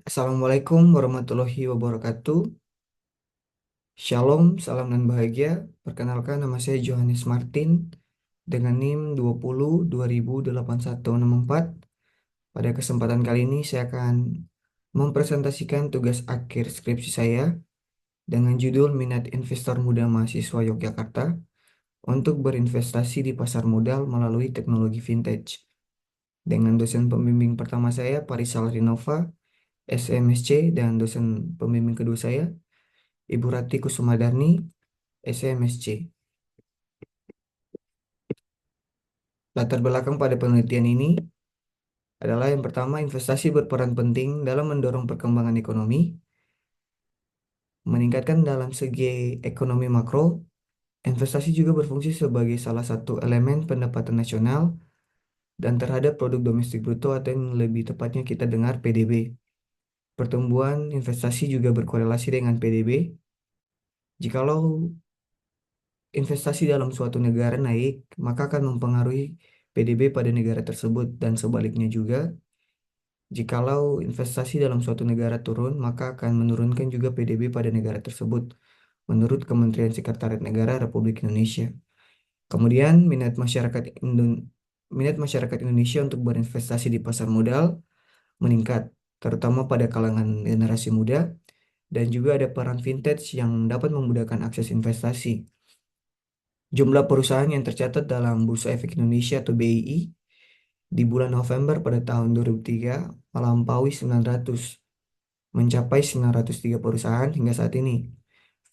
Assalamualaikum warahmatullahi wabarakatuh. Shalom, salam dan bahagia. Perkenalkan nama saya Johannes Martin dengan NIM 20 208164. Pada kesempatan kali ini saya akan mempresentasikan tugas akhir skripsi saya dengan judul Minat Investor Muda Mahasiswa Yogyakarta untuk berinvestasi di pasar modal melalui teknologi vintage. Dengan dosen pembimbing pertama saya, Parisal Rinova, SMSC, dan dosen pembimbing kedua saya, Ibu Rati Kusumadarni, SMSC. Latar belakang pada penelitian ini adalah yang pertama, investasi berperan penting dalam mendorong perkembangan ekonomi, meningkatkan dalam segi ekonomi makro. Investasi juga berfungsi sebagai salah satu elemen pendapatan nasional dan terhadap produk domestik bruto atau yang lebih tepatnya kita dengar PDB. Pertumbuhan investasi juga berkorelasi dengan PDB. Jikalau investasi dalam suatu negara naik, maka akan mempengaruhi PDB pada negara tersebut, dan sebaliknya juga, jikalau investasi dalam suatu negara turun, maka akan menurunkan juga PDB pada negara tersebut, menurut Kementerian Sekretariat Negara Republik Indonesia. Kemudian, minat masyarakat Indonesia untuk berinvestasi di pasar modal meningkat, terutama pada kalangan generasi muda, dan juga ada peran vintage yang dapat memudahkan akses investasi. Jumlah perusahaan yang tercatat dalam Bursa Efek Indonesia atau BII di bulan November pada tahun 2003 melampaui 900, mencapai 903 perusahaan hingga saat ini.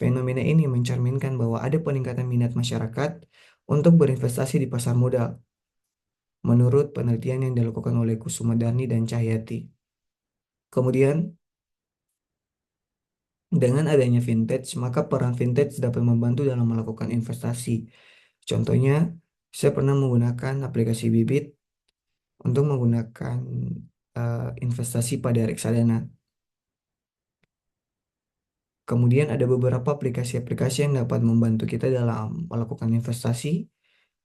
Fenomena ini mencerminkan bahwa ada peningkatan minat masyarakat untuk berinvestasi di pasar modal, menurut penelitian yang dilakukan oleh Kusumadarni dan Cahyati. Kemudian, dengan adanya vintage, maka peran vintage dapat membantu dalam melakukan investasi. Contohnya, saya pernah menggunakan aplikasi Bibit untuk menggunakan investasi pada reksadana. Kemudian ada beberapa aplikasi-aplikasi yang dapat membantu kita dalam melakukan investasi.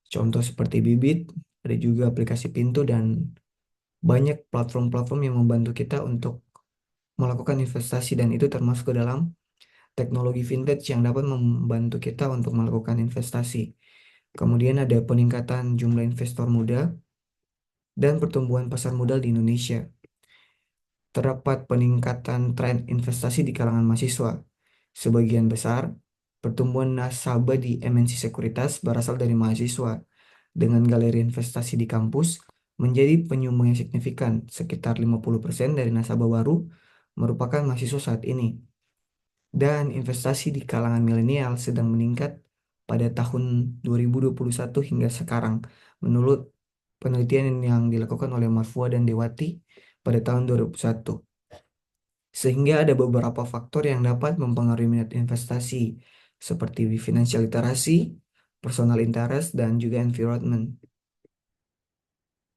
Contoh seperti Bibit, ada juga aplikasi Pintu, dan banyak platform-platform yang membantu kita untuk melakukan investasi, dan itu termasuk ke dalam teknologi vintage yang dapat membantu kita untuk melakukan investasi. Kemudian ada peningkatan jumlah investor muda dan pertumbuhan pasar modal di Indonesia. Terdapat peningkatan tren investasi di kalangan mahasiswa. Sebagian besar pertumbuhan nasabah di MNC Sekuritas berasal dari mahasiswa, dengan galeri investasi di kampus menjadi penyumbang yang signifikan. Sekitar 50% dari nasabah baru merupakan mahasiswa saat ini. Dan investasi di kalangan milenial sedang meningkat pada tahun 2021 hingga sekarang, menurut penelitian yang dilakukan oleh Marfua dan Dewati pada tahun 2001. Sehingga ada beberapa faktor yang dapat mempengaruhi minat investasi, seperti financial literasi, personal interest, dan juga environment.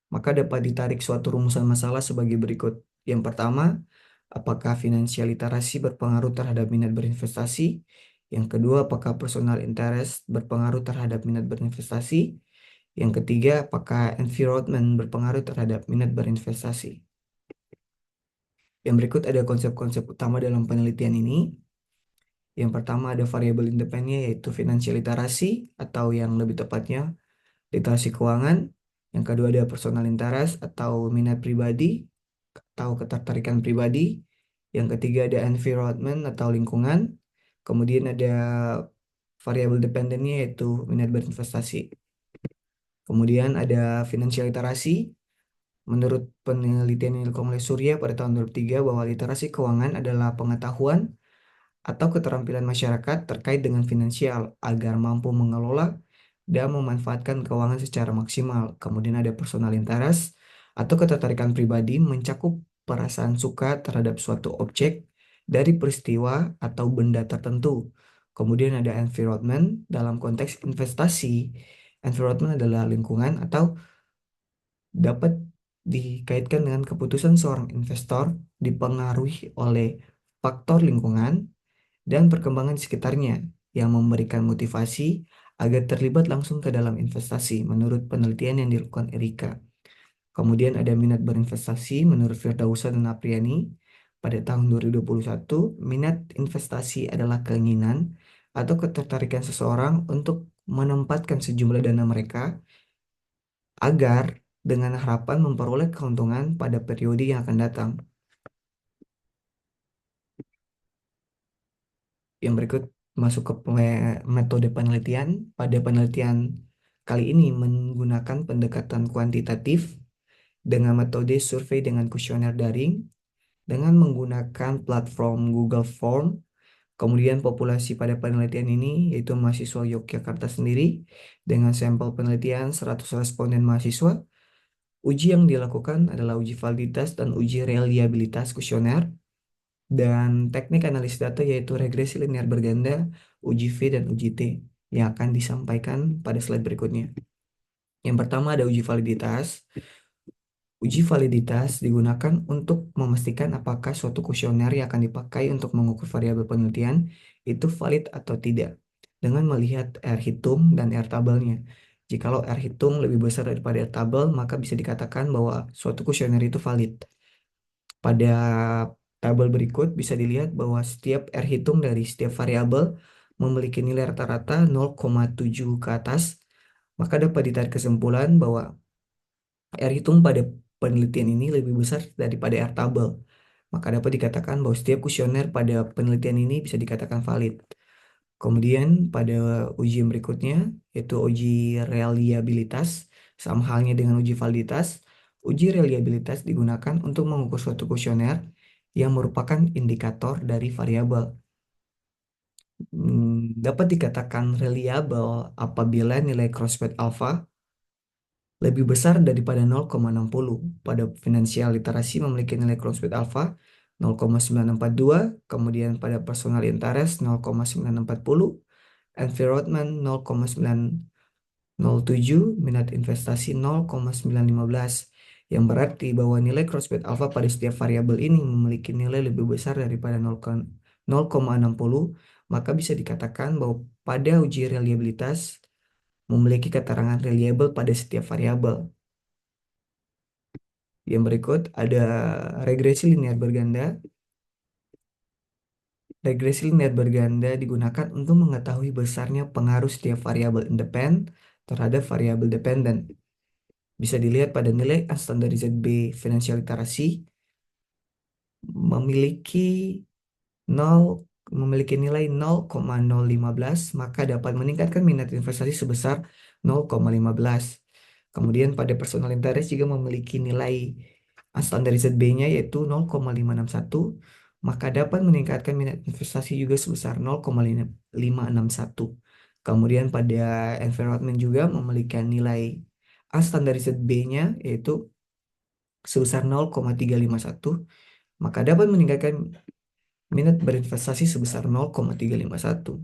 Maka dapat ditarik suatu rumusan masalah sebagai berikut. Yang pertama, apakah financial literasi berpengaruh terhadap minat berinvestasi? Yang kedua, apakah personal interest berpengaruh terhadap minat berinvestasi? Yang ketiga, apakah environment berpengaruh terhadap minat berinvestasi? Yang berikut ada konsep-konsep utama dalam penelitian ini. Yang pertama ada variabel independennya, yaitu financial literasi, atau yang lebih tepatnya literasi keuangan. Yang kedua ada personal interest atau minat pribadi atau ketertarikan pribadi. Yang ketiga ada environment atau lingkungan. Kemudian ada variabel dependennya, yaitu minat berinvestasi. Kemudian ada financial literasi. Menurut penelitian yang dilakukan oleh Surya pada tahun 2003, bahwa literasi keuangan adalah pengetahuan atau keterampilan masyarakat terkait dengan finansial agar mampu mengelola dan memanfaatkan keuangan secara maksimal. Kemudian ada personal interest atau ketertarikan pribadi, mencakup perasaan suka terhadap suatu objek dari peristiwa atau benda tertentu. Kemudian ada environment dalam konteks investasi. Environment adalah lingkungan atau dapat dikaitkan dengan keputusan seorang investor dipengaruhi oleh faktor lingkungan dan perkembangan di sekitarnya yang memberikan motivasi agar terlibat langsung ke dalam investasi, menurut penelitian yang dilakukan Erika. Kemudian ada minat berinvestasi menurut Firdausa dan Apriani. Pada tahun 2021, minat investasi adalah keinginan atau ketertarikan seseorang untuk menempatkan sejumlah dana mereka agar dengan harapan memperoleh keuntungan pada periode yang akan datang. Yang berikut masuk ke metode penelitian. Pada penelitian kali ini menggunakan pendekatan kuantitatif dengan metode survei dengan kuesioner daring, dengan menggunakan platform Google Form. Kemudian populasi pada penelitian ini yaitu mahasiswa Yogyakarta sendiri dengan sampel penelitian 100 responden mahasiswa. Uji yang dilakukan adalah uji validitas dan uji reliabilitas kuesioner dan teknik analisis data yaitu regresi linear berganda, uji V dan uji T yang akan disampaikan pada slide berikutnya. Yang pertama ada uji validitas. Uji validitas digunakan untuk memastikan apakah suatu kuesioner yang akan dipakai untuk mengukur variabel penelitian itu valid atau tidak dengan melihat R hitung dan R tabelnya. Jikalau R hitung lebih besar daripada R tabel, maka bisa dikatakan bahwa suatu kuesioner itu valid. Pada tabel berikut bisa dilihat bahwa setiap R hitung dari setiap variabel memiliki nilai rata-rata 0,7 ke atas, maka dapat ditarik kesimpulan bahwa R hitung pada penelitian ini lebih besar daripada R tabel. Maka dapat dikatakan bahwa setiap kuesioner pada penelitian ini bisa dikatakan valid. Kemudian pada uji yang berikutnya yaitu uji reliabilitas. Sama halnya dengan uji validitas, uji reliabilitas digunakan untuk mengukur suatu kuesioner yang merupakan indikator dari variabel. Dapat dikatakan reliable apabila nilai crossword alpha lebih besar daripada 0,60. Pada finansial literasi memiliki nilai crossword alpha 0,942, kemudian pada personal interest 0,940, environment 0,907, minat investasi 0,915. Yang berarti bahwa nilai crossword alpha pada setiap variabel ini memiliki nilai lebih besar daripada 0,60, maka bisa dikatakan bahwa pada uji reliabilitas memiliki keterangan reliable pada setiap variabel. Yang berikut ada regresi linear berganda. Regresi linear berganda digunakan untuk mengetahui besarnya pengaruh setiap variabel independen terhadap variabel dependen. Bisa dilihat pada nilai unstandardized B financial literasi memiliki 0 memiliki nilai 0,015, maka dapat meningkatkan minat investasi sebesar 0,15. Kemudian pada personal interest juga memiliki nilai unstandardized B-nya yaitu 0,561, maka dapat meningkatkan minat investasi juga sebesar 0,561. Kemudian pada environment juga memiliki nilai unstandardized B-nya yaitu sebesar 0,351, maka dapat meningkatkan minat berinvestasi sebesar 0,351.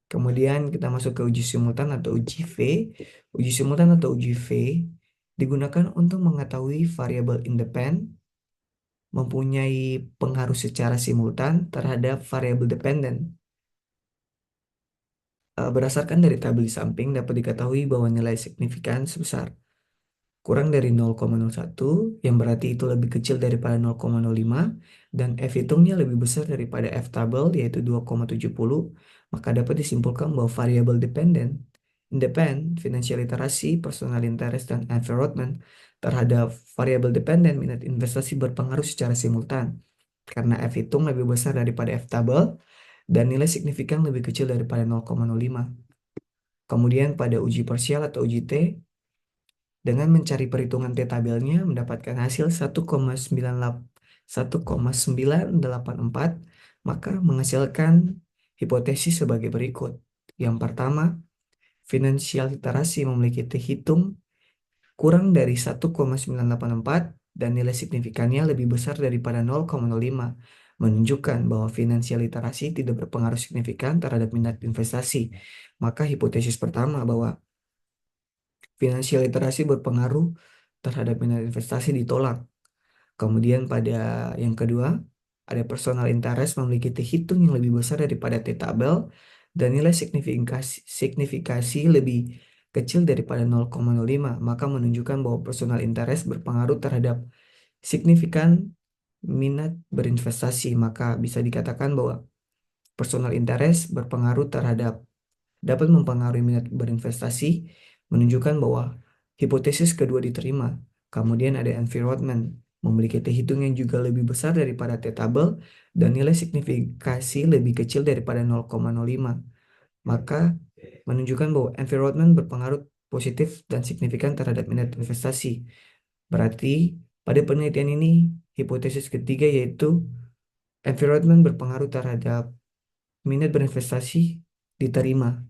Kemudian kita masuk ke uji simultan atau uji V. Uji simultan atau uji V digunakan untuk mengetahui variabel independen mempunyai pengaruh secara simultan terhadap variabel dependen. Berdasarkan dari tabel di samping dapat diketahui bahwa nilai signifikan sebesar kurang dari 0,01 yang berarti itu lebih kecil daripada 0,05 dan F hitungnya lebih besar daripada F tabel yaitu 2,70, maka dapat disimpulkan bahwa variabel dependen, independen, financial literasi, personal interest, dan environment terhadap variabel dependen minat investasi berpengaruh secara simultan karena F hitung lebih besar daripada F tabel dan nilai signifikan lebih kecil daripada 0,05. Kemudian pada uji parsial atau uji T, dengan mencari perhitungan T-tabelnya mendapatkan hasil 1,984, maka menghasilkan hipotesis sebagai berikut. Yang pertama, finansial literasi memiliki T hitung kurang dari 1,984 dan nilai signifikannya lebih besar daripada 0,05, menunjukkan bahwa finansial literasi tidak berpengaruh signifikan terhadap minat investasi. Maka hipotesis pertama bahwa finansial literasi berpengaruh terhadap minat investasi ditolak. Kemudian pada yang kedua, ada personal interest memiliki T hitung yang lebih besar daripada T tabel dan nilai signifikasi lebih kecil daripada 0,05, maka menunjukkan bahwa personal interest berpengaruh terhadap signifikan minat berinvestasi, maka bisa dikatakan bahwa personal interest berpengaruh terhadap dapat mempengaruhi minat berinvestasi, menunjukkan bahwa hipotesis kedua diterima. Kemudian ada environment, memiliki T hitung yang juga lebih besar daripada T tabel dan nilai signifikasi lebih kecil daripada 0,05. Maka menunjukkan bahwa environment berpengaruh positif dan signifikan terhadap minat investasi. Berarti pada penelitian ini hipotesis ketiga yaitu environment berpengaruh terhadap minat berinvestasi diterima.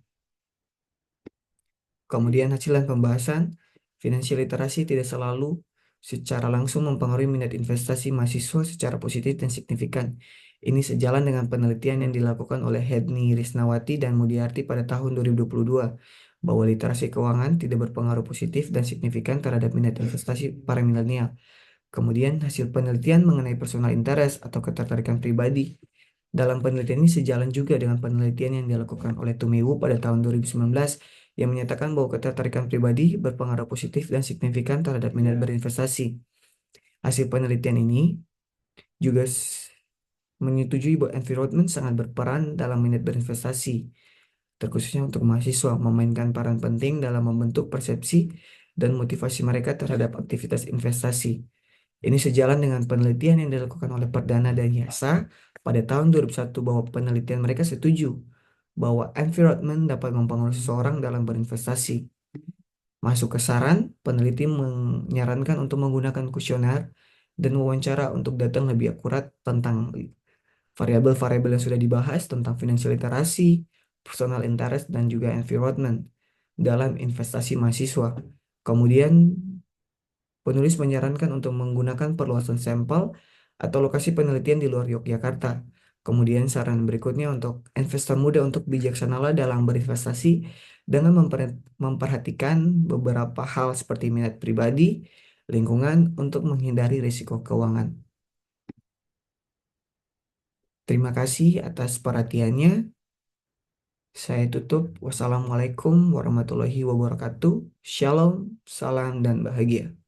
Kemudian hasil dan pembahasan, finansial literasi tidak selalu secara langsung mempengaruhi minat investasi mahasiswa secara positif dan signifikan. Ini sejalan dengan penelitian yang dilakukan oleh Hedni Risnawati dan Mudyarti pada tahun 2022, bahwa literasi keuangan tidak berpengaruh positif dan signifikan terhadap minat investasi para milenial. Kemudian hasil penelitian mengenai personal interest atau ketertarikan pribadi. Dalam penelitian ini sejalan juga dengan penelitian yang dilakukan oleh Tumewu pada tahun 2019 yang menyatakan bahwa ketertarikan pribadi berpengaruh positif dan signifikan terhadap minat berinvestasi. Hasil penelitian ini juga menyetujui bahwa environment sangat berperan dalam minat berinvestasi, terkhususnya untuk mahasiswa, memainkan peran penting dalam membentuk persepsi dan motivasi mereka terhadap aktivitas investasi. Ini sejalan dengan penelitian yang dilakukan oleh Perdana dan Yasa pada tahun 2001 bahwa penelitian mereka setuju bahwa environment dapat mempengaruhi seseorang dalam berinvestasi. Masuk ke saran, peneliti menyarankan untuk menggunakan kuesioner dan wawancara untuk data yang lebih akurat tentang variabel-variabel yang sudah dibahas tentang financial literasi, personal interest, dan juga environment dalam investasi mahasiswa. Kemudian penulis menyarankan untuk menggunakan perluasan sampel atau lokasi penelitian di luar Yogyakarta. Kemudian saran berikutnya untuk investor muda untuk bijaksanalah dalam berinvestasi dengan memperhatikan beberapa hal seperti minat pribadi, lingkungan untuk menghindari risiko keuangan. Terima kasih atas perhatiannya. Saya tutup. Wassalamualaikum warahmatullahi wabarakatuh. Shalom, salam, dan bahagia.